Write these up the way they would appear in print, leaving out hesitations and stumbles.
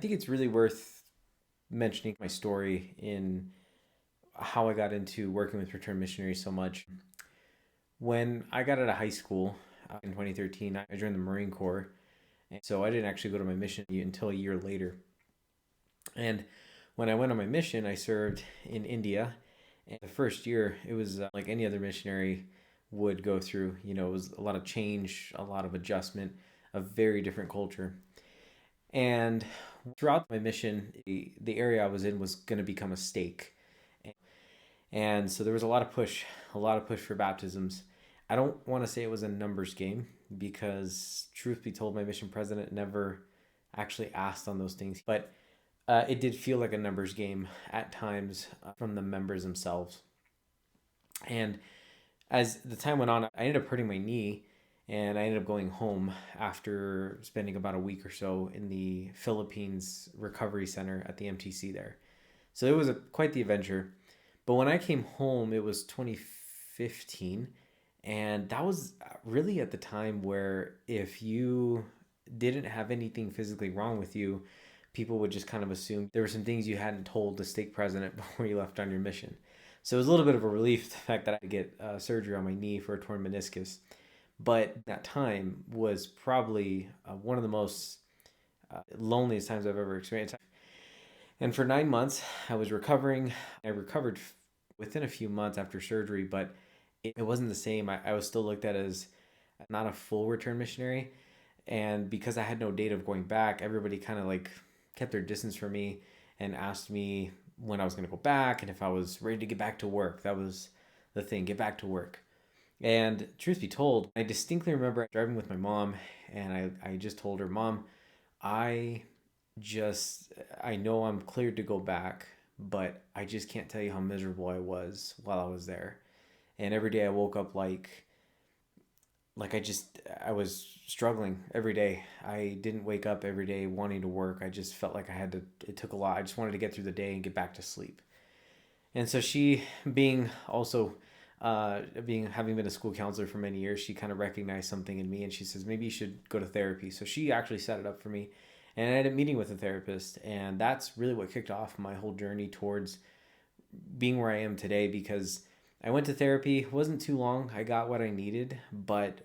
think it's really worth mentioning my story in how I got into working with return missionaries so much. When I got out of high school in 2013, I joined the Marine Corps. And so I didn't actually go to my mission until a year later. And when I went on my mission, I served in India. And the first year, it was like any other missionary would go through. It was a lot of change, a lot of adjustment, a very different culture. And throughout my mission, the area I was in was going to become a stake. And so there was a lot of push for baptisms. I don't want to say it was a numbers game because, truth be told, my mission president never actually asked on those things. But it did feel like a numbers game at times from the members themselves. And as the time went on, I ended up hurting my knee and I ended up going home after spending about a week or so in the Philippines Recovery Center at the MTC there. So it was quite the adventure. But when I came home, it was 2015. And that was really at the time where if you didn't have anything physically wrong with you, people would just kind of assume there were some things you hadn't told the stake president before you left on your mission. So it was a little bit of a relief the fact that I had to get surgery on my knee for a torn meniscus. But that time was probably one of the most loneliest times I've ever experienced. And for 9 months, I was recovering. I recovered within a few months after surgery, but it wasn't the same. I was still looked at as not a full return missionary. And because I had no date of going back, everybody kind of like kept their distance from me and asked me when I was going to go back and if I was ready to get back to work. That was the thing, get back to work. And truth be told, I distinctly remember driving with my mom and I just told her, Mom, I I know I'm cleared to go back, but I just can't tell you how miserable I was while I was there. And every day I woke up I was struggling every day. I didn't wake up every day wanting to work. I just felt like it took a lot. I just wanted to get through the day and get back to sleep. And so she, being also, having been a school counselor for many years, she kind of recognized something in me and she says, maybe you should go to therapy. So she actually set it up for me. And I ended up meeting with a therapist. And that's really what kicked off my whole journey towards being where I am today because I went to therapy. It wasn't too long. I got what I needed, but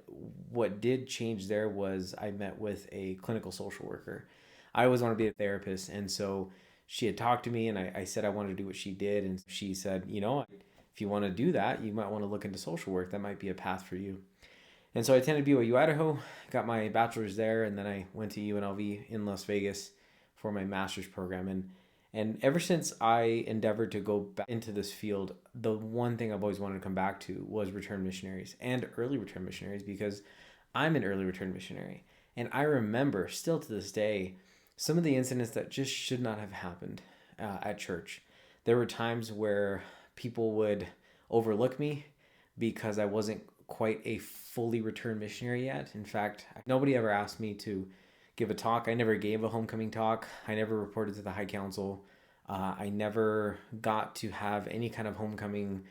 what did change there was I met with a clinical social worker. I always want to be a therapist, and so she had talked to me, and I said I wanted to do what she did, and she said, if you want to do that, you might want to look into social work. That might be a path for you. And so I attended BYU Idaho, got my bachelor's there, and then I went to UNLV in Las Vegas for my master's program. And ever since I endeavored to go back into this field, the one thing I've always wanted to come back to was return missionaries and early return missionaries because I'm an early return missionary. And I remember still to this day some of the incidents that just should not have happened at church. There were times where people would overlook me because I wasn't quite a fully returned missionary yet. In fact, nobody ever asked me to give a talk. I never gave a homecoming talk. I never reported to the High Council. I never got to have any kind of homecoming,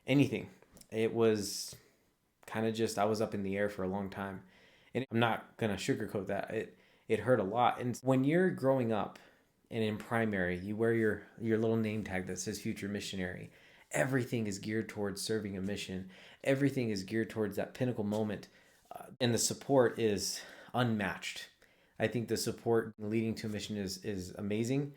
anything. It was kind of just, I was up in the air for a long time. And I'm not going to sugarcoat that. It hurt a lot. And when you're growing up and in primary, you wear your little name tag that says future missionary. Everything is geared towards serving a mission. Everything is geared towards that pinnacle moment. And the support is unmatched. I think the support leading to a mission is amazing.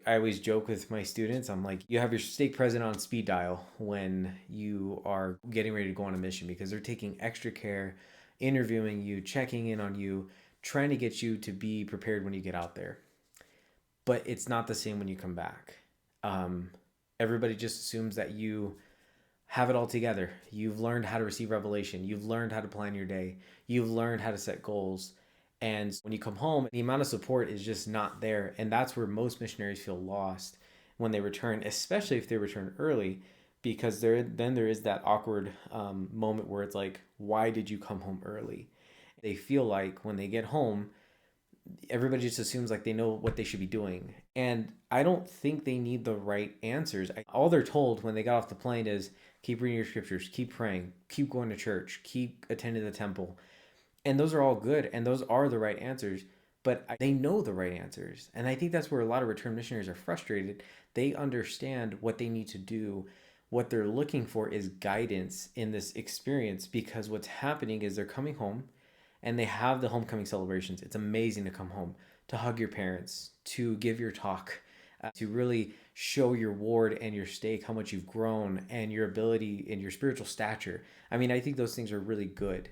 I always joke with my students. I'm like, you have your stake president on speed dial when you are getting ready to go on a mission because they're taking extra care, interviewing you, checking in on you, trying to get you to be prepared when you get out there. But it's not the same when you come back. Everybody just assumes that you have it all together. You've learned how to receive revelation. You've learned how to plan your day. You've learned how to set goals. And when you come home, the amount of support is just not there. And that's where most missionaries feel lost when they return, especially if they return early, because there is that awkward moment where it's like, why did you come home early? They feel like when they get home, everybody just assumes like they know what they should be doing. And I don't think they need the right answers. All they're told when they got off the plane is keep reading your scriptures, keep praying, keep going to church, keep attending the temple. And those are all good and those are the right answers. but they know the right answers. And I think that's where a lot of return missionaries are frustrated. They understand what they need to do. What they're looking for is guidance in this experience, because what's happening is they're coming home and they have the homecoming celebrations. It's amazing to come home, to hug your parents, to give your talk, to really show your ward and your stake how much you've grown and your ability and your spiritual stature. I mean, I think those things are really good.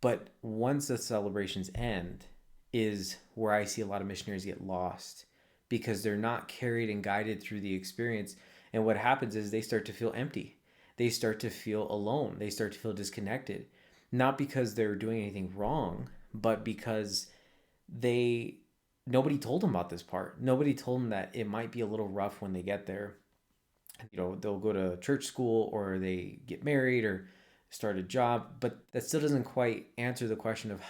But once the celebrations end, is where I see a lot of missionaries get lost, because they're not carried and guided through the experience. And what happens is they start to feel empty. They start to feel alone. They start to feel disconnected. Not because they're doing anything wrong, but because they nobody told them about this part. Nobody told them that it might be a little rough when they get there. They'll go to church school, or they get married, or start a job, but that still doesn't quite answer the question of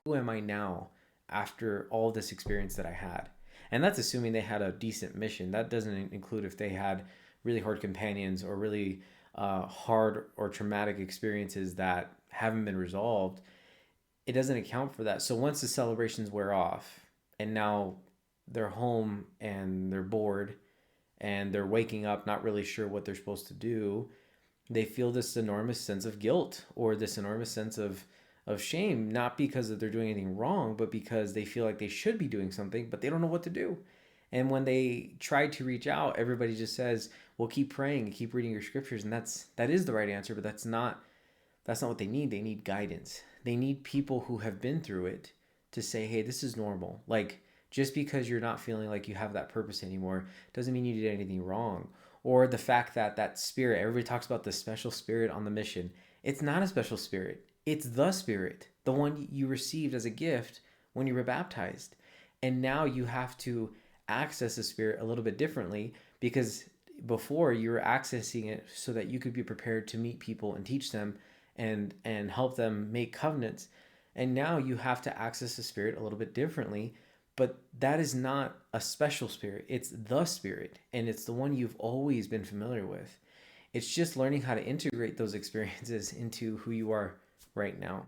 who am I now after all this experience that I had. And that's assuming they had a decent mission. That doesn't include if they had really hard companions, or really hard or traumatic experiences that haven't been resolved. It doesn't account for that. So once the celebrations wear off, and now they're home and they're bored and they're waking up not really sure what they're supposed to do, they feel this enormous sense of guilt, or this enormous sense of shame, not because that they're doing anything wrong, but because they feel like they should be doing something, but they don't know what to do. And when they try to reach out, everybody just says, well, keep praying and keep reading your scriptures. And that is the right answer, but that's not what they need. They need guidance. They need people who have been through it to say, hey, this is normal. Like, just because you're not feeling like you have that purpose anymore doesn't mean you did anything wrong. Or the fact that that spirit, everybody talks about the special spirit on the mission. It's not a special spirit. It's the spirit, the one you received as a gift when you were baptized. And now you have to access the spirit a little bit differently, because before you were accessing it so that you could be prepared to meet people and teach them and help them make covenants. And now you have to access the spirit a little bit differently, but that is not a special spirit. It's the spirit, and it's the one you've always been familiar with. It's just learning how to integrate those experiences into who you are right now.